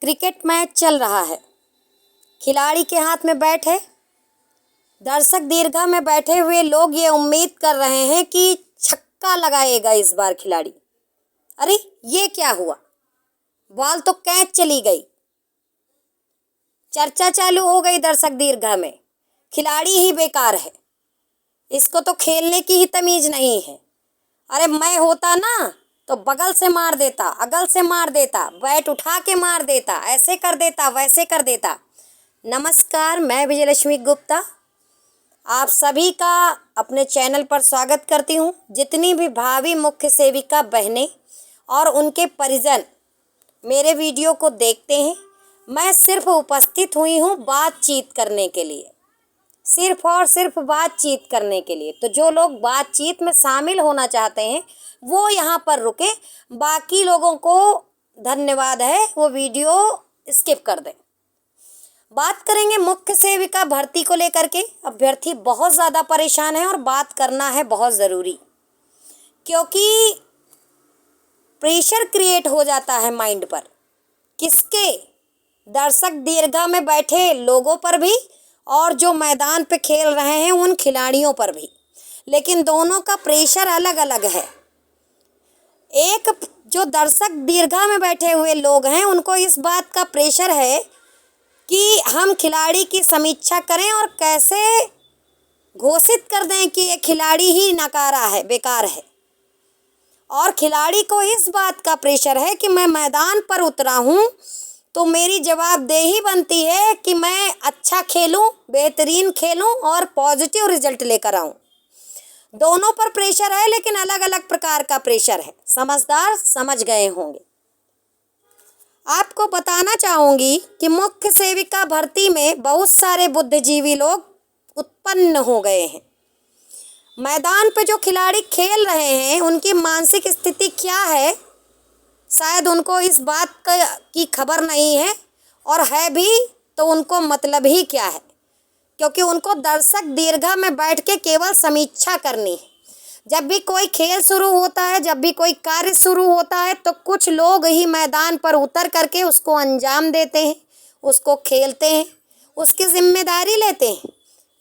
Cricket match चल रहा है। खिलाड़ी के हाथ में बैट है। दर्शक दीर्घा में बैठे हुए लोग ये उम्मीद कर रहे हैं कि छक्का लगाएगा इस बार खिलाड़ी। अरे ये क्या हुआ, बॉल तो कैच चली गई। चर्चा चालू हो गई दर्शक दीर्घा में, खिलाड़ी ही बेकार है, इसको तो खेलने की ही तमीज नहीं है। अरे मैं होता ना तो बगल से मार देता, अगल से मार देता, बैट उठा के मार देता, ऐसे कर देता, वैसे कर देता। नमस्कार, मैं विजयलक्ष्मी गुप्ता आप सभी का अपने चैनल पर स्वागत करती हूँ। जितनी भी भावी मुख्य सेविका बहनें और उनके परिजन मेरे वीडियो को देखते हैं, मैं सिर्फ उपस्थित हुई हूँ बातचीत करने के लिए, सिर्फ और सिर्फ बातचीत करने के लिए। तो जो लोग बातचीत में शामिल होना चाहते हैं वो यहाँ पर रुके, बाकी लोगों को धन्यवाद है, वो वीडियो स्किप कर दें। बात करेंगे मुख्य सेविका भर्ती को लेकर के। अभ्यर्थी बहुत ज़्यादा परेशान है और बात करना है बहुत ज़रूरी, क्योंकि प्रेशर क्रिएट हो जाता है माइंड पर। किसके? दर्शक दीर्घा में बैठे लोगों पर भी और जो मैदान पे खेल रहे हैं उन खिलाड़ियों पर भी, लेकिन दोनों का प्रेशर अलग अलग है। एक जो दर्शक दीर्घा में बैठे हुए लोग हैं उनको इस बात का प्रेशर है कि हम खिलाड़ी की समीक्षा करें और कैसे घोषित कर दें कि ये खिलाड़ी ही नकारा है, बेकार है। और खिलाड़ी को इस बात का प्रेशर है कि मैं मैदान पर उतरा हूँ तो मेरी जवाबदेही बनती है कि मैं अच्छा खेलूं, बेहतरीन खेलूं और पॉजिटिव रिजल्ट लेकर आऊं। दोनों पर प्रेशर है, लेकिन अलग अलग प्रकार का प्रेशर है। समझदार समझ गए होंगे। आपको बताना चाहूँगी कि मुख्य सेविका भर्ती में बहुत सारे बुद्धिजीवी लोग उत्पन्न हो गए हैं। मैदान पे जो खिलाड़ी खेल रहे हैं उनकी मानसिक स्थिति क्या है, शायद उनको इस बात की खबर नहीं है, और है भी तो उनको मतलब ही क्या है, क्योंकि उनको दर्शक दीर्घा में बैठ के केवल समीक्षा करनी है। जब भी कोई खेल शुरू होता है, जब भी कोई कार्य शुरू होता है, तो कुछ लोग ही मैदान पर उतर करके उसको अंजाम देते हैं, उसको खेलते हैं, उसकी जिम्मेदारी लेते हैं,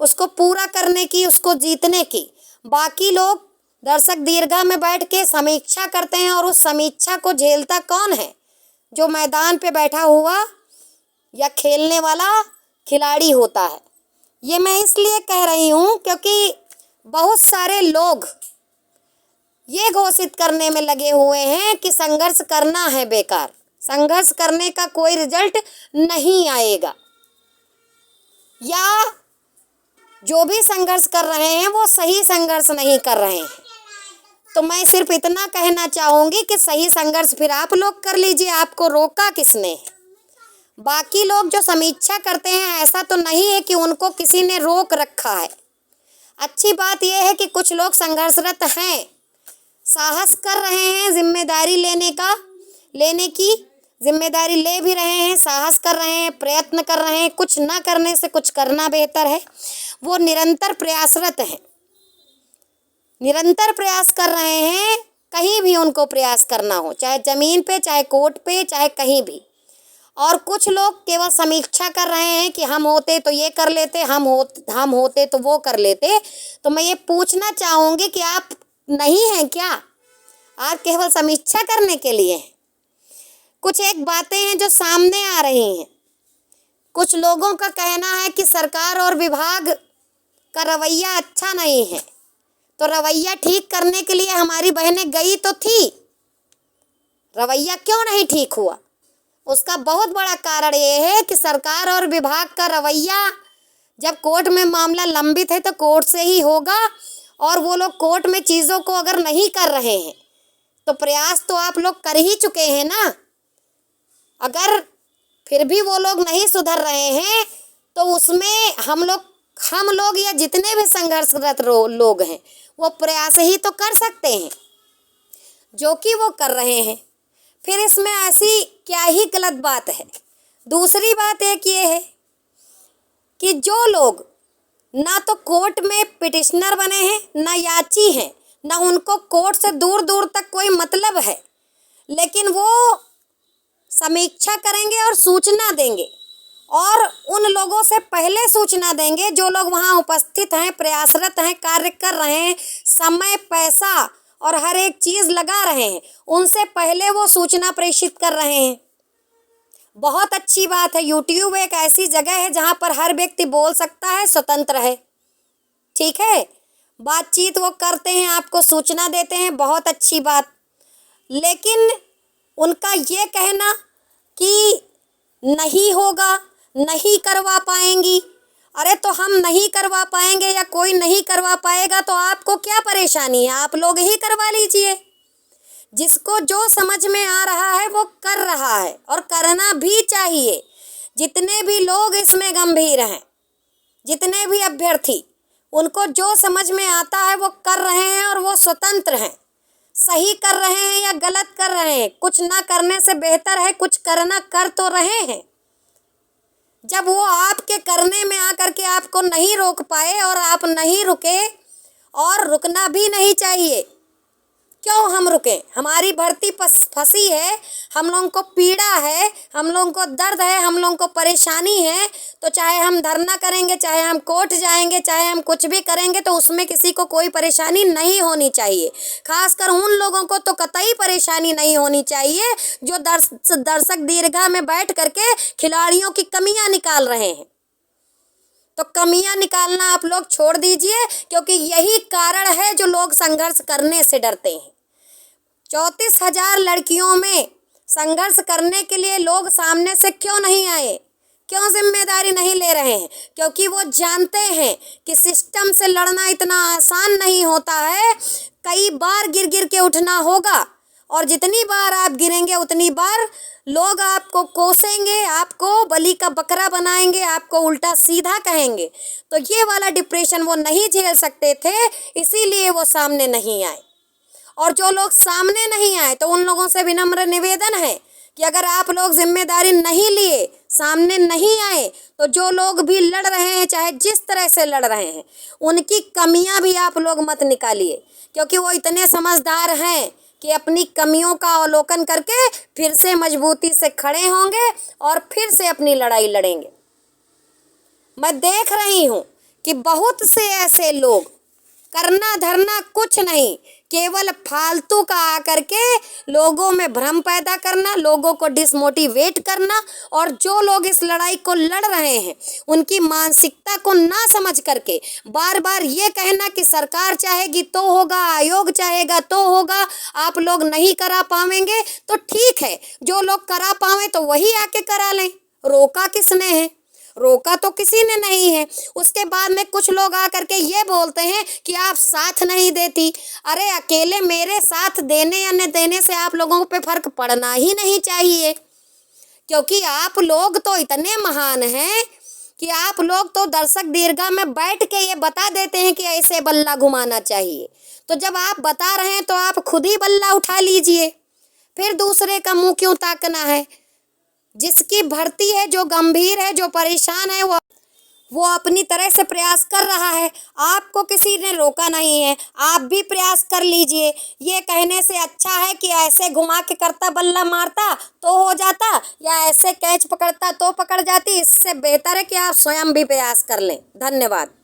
उसको पूरा करने की, उसको जीतने की। बाकी लोग दर्शक दीर्घा में बैठ के समीक्षा करते हैं, और उस समीक्षा को झेलता कौन है? जो मैदान पे बैठा हुआ या खेलने वाला खिलाड़ी होता है। ये मैं इसलिए कह रही हूँ क्योंकि बहुत सारे लोग ये घोषित करने में लगे हुए हैं कि संघर्ष करना है बेकार, संघर्ष करने का कोई रिजल्ट नहीं आएगा, या जो भी संघर्ष कर रहे हैं वो सही संघर्ष नहीं कर रहे हैं। तो मैं सिर्फ इतना कहना चाहूँगी कि सही संघर्ष फिर आप लोग कर लीजिए, आपको रोका किसने? बाकी लोग जो समीक्षा करते हैं, ऐसा तो नहीं है कि उनको किसी ने रोक रखा है। अच्छी बात यह है कि कुछ लोग संघर्षरत हैं, साहस कर रहे हैं जिम्मेदारी लेने की जिम्मेदारी ले भी रहे हैं, साहस कर रहे हैं, प्रयत्न कर रहे हैं। कुछ ना करने से कुछ करना बेहतर है। वो निरंतर प्रयासरत हैं, निरंतर प्रयास कर रहे हैं, कहीं भी उनको प्रयास करना हो, चाहे ज़मीन पे, चाहे कोर्ट पे, चाहे कहीं भी। और कुछ लोग केवल समीक्षा कर रहे हैं कि हम होते तो ये कर लेते, हम होते तो वो कर लेते। तो मैं ये पूछना चाहूँगी कि आप नहीं हैं क्या? आप केवल समीक्षा करने के लिए हैं? कुछ एक बातें हैं जो सामने आ रही हैं। कुछ लोगों का कहना है कि सरकार और विभाग का रवैया अच्छा नहीं है, तो रवैया ठीक करने के लिए हमारी बहनें गई तो थी। रवैया क्यों नहीं ठीक हुआ? उसका बहुत बड़ा कारण ये है कि सरकार और विभाग का रवैया, जब कोर्ट में मामला लंबित है तो कोर्ट से ही होगा, और वो लोग कोर्ट में चीज़ों को अगर नहीं कर रहे हैं तो प्रयास तो आप लोग कर ही चुके हैं ना। अगर फिर भी वो लोग नहीं सुधर रहे हैं तो उसमें हम लोग या जितने भी संघर्षरत लोग हैं वो प्रयास ही तो कर सकते हैं, जो कि वो कर रहे हैं। फिर इसमें ऐसी क्या ही गलत बात है? दूसरी बात एक ये है कि जो लोग ना तो कोर्ट में पिटिशनर बने हैं, ना याची हैं, ना उनको कोर्ट से दूर दूर तक कोई मतलब है, लेकिन वो समीक्षा करेंगे और सूचना देंगे, और उन लोगों से पहले सूचना देंगे जो लोग वहाँ उपस्थित हैं, प्रयासरत हैं, कार्य कर रहे हैं, समय, पैसा और हर एक चीज़ लगा रहे हैं, उनसे पहले वो सूचना प्रेषित कर रहे हैं। बहुत अच्छी बात है। यूट्यूब एक ऐसी जगह है जहाँ पर हर व्यक्ति बोल सकता है, स्वतंत्र है। ठीक है, बातचीत वो करते हैं, आपको सूचना देते हैं, बहुत अच्छी बात। लेकिन उनका ये कहना कि नहीं होगा, नहीं करवा पाएंगी, अरे तो हम नहीं करवा पाएंगे या कोई नहीं करवा पाएगा तो आपको क्या परेशानी है? आप लोग ही करवा लीजिए। जिसको जो समझ में आ रहा है वो कर रहा है, और करना भी चाहिए। जितने भी लोग इसमें गंभीर हैं, जितने भी अभ्यर्थी, उनको जो समझ में आता है वो कर रहे हैं, और वो स्वतंत्र हैं। सही कर रहे हैं या गलत कर रहे हैं, कुछ ना करने से बेहतर है कुछ करना, कर तो रहे हैं। जब वो आपके करने में आकर के आपको नहीं रोक पाए और आप नहीं रुके, और रुकना भी नहीं चाहिए। क्यों हम रुकें? हमारी भर्ती फंसी है, हम लोगों को पीड़ा है, हम लोगों को दर्द है, हम लोगों को परेशानी है, तो चाहे हम धरना करेंगे, चाहे हम कोर्ट जाएंगे, चाहे हम कुछ भी करेंगे, तो उसमें किसी को कोई परेशानी नहीं होनी चाहिए। खासकर उन लोगों को तो कतई परेशानी नहीं होनी चाहिए जो दर्शक दीर्घा में बैठ करके खिलाड़ियों की कमियां निकाल रहे हैं। तो कमियां निकालना आप लोग छोड़ दीजिए, क्योंकि यही कारण है जो लोग संघर्ष करने से डरते हैं। 34,000 लड़कियों में संघर्ष करने के लिए लोग सामने से क्यों नहीं आए? क्यों जिम्मेदारी नहीं ले रहे हैं? क्योंकि वो जानते हैं कि सिस्टम से लड़ना इतना आसान नहीं होता है। कई बार गिर गिर के उठना होगा, और जितनी बार आप गिरेंगे उतनी बार लोग आपको कोसेंगे, आपको बलि का बकरा बनाएंगे, आपको उल्टा सीधा कहेंगे। तो ये वाला डिप्रेशन वो नहीं झेल सकते थे, इसीलिए वो सामने नहीं आए। और जो लोग सामने नहीं आए, तो उन लोगों से विनम्र निवेदन है कि अगर आप लोग जिम्मेदारी नहीं लिए, सामने नहीं आए, तो जो लोग भी लड़ रहे हैं, चाहे जिस तरह से लड़ रहे हैं, उनकी कमियां भी आप लोग मत निकालिए, क्योंकि वो इतने समझदार हैं कि अपनी कमियों का अवलोकन करके फिर से मजबूती से खड़े होंगे और फिर से अपनी लड़ाई लड़ेंगे। मैं देख रही हूँ कि बहुत से ऐसे लोग करना धरना कुछ नहीं, केवल फालतू का आकर के लोगों में भ्रम पैदा करना, लोगों को डिसमोटिवेट करना, और जो लोग इस लड़ाई को लड़ रहे हैं उनकी मानसिकता को ना समझ करके बार बार ये कहना कि सरकार चाहेगी तो होगा, आयोग चाहेगा तो होगा, आप लोग नहीं करा पाएंगे तो ठीक है, जो लोग करा पावे तो वही आके करा लें। रोका किसने है? रोका तो किसी ने नहीं है। उसके बाद में कुछ लोग आकर के ये बोलते हैं कि आप साथ नहीं देती। अरे अकेले मेरे साथ देने या न देने से आप लोगों पे फर्क पड़ना ही नहीं चाहिए, क्योंकि आप लोग तो इतने महान हैं कि आप लोग तो दर्शक दीर्घा में बैठ के ये बता देते हैं कि ऐसे बल्ला घुमाना चाहिए। तो जब आप बता रहे हैं तो आप खुद ही बल्ला उठा लीजिए, फिर दूसरे का मुंह क्यों ताकना है? जिसकी भर्ती है, जो गंभीर है, जो परेशान है, वो अपनी तरह से प्रयास कर रहा है। आपको किसी ने रोका नहीं है, आप भी प्रयास कर लीजिए। ये कहने से अच्छा है कि ऐसे घुमा के करता बल्ला मारता तो हो जाता, या ऐसे कैच पकड़ता तो पकड़ जाती। इससे बेहतर है कि आप स्वयं भी प्रयास कर लें। धन्यवाद।